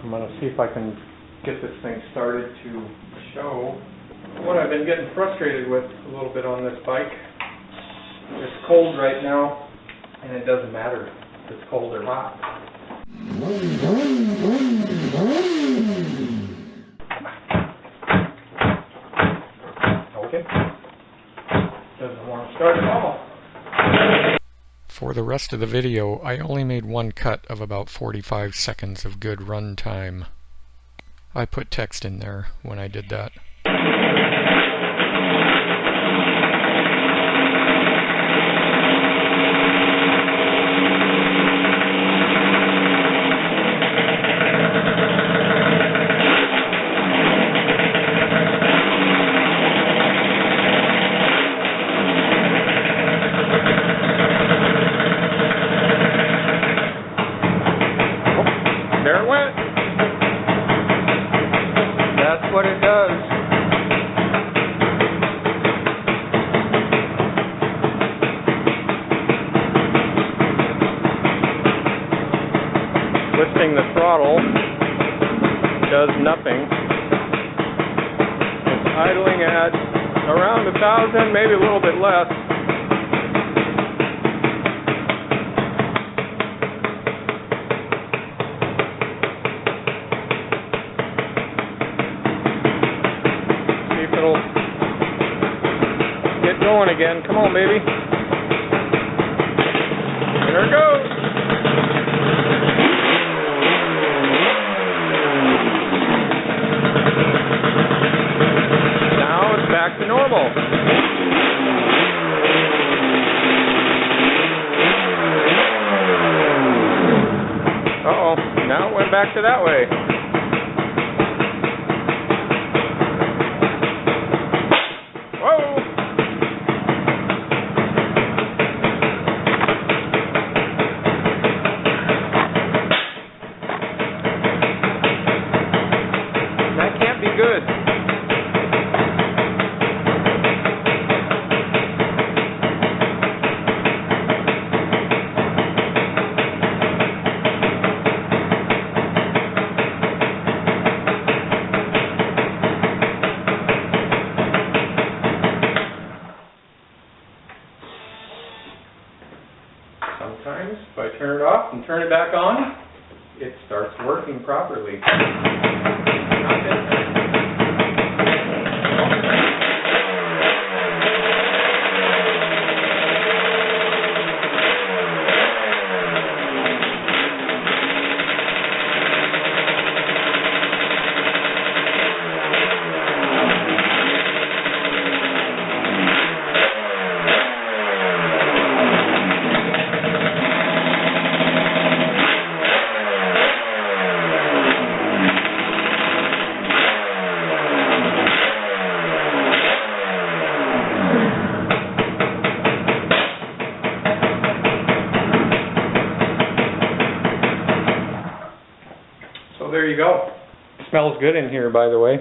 I'm going to see if I can get this thing started to show what I've been getting frustrated with a little bit on this bike. It's cold right now, and it doesn't matter if it's cold or hot. Okay. Doesn't want to start at all. For the rest of the video, I only made one cut of about 45 seconds of good run time. I put text in there when I did that. There it went. That's what it does. Lifting the throttle does nothing. It's idling at around 1,000, maybe a little bit less. It'll get going again. Come on, baby. There it goes. Now it's back to normal. Uh-oh. Now it went back to that way. Good. Sometimes if I turn it off and turn it back on, it starts working properly. Not this time. There you go. Smells good in here, by the way.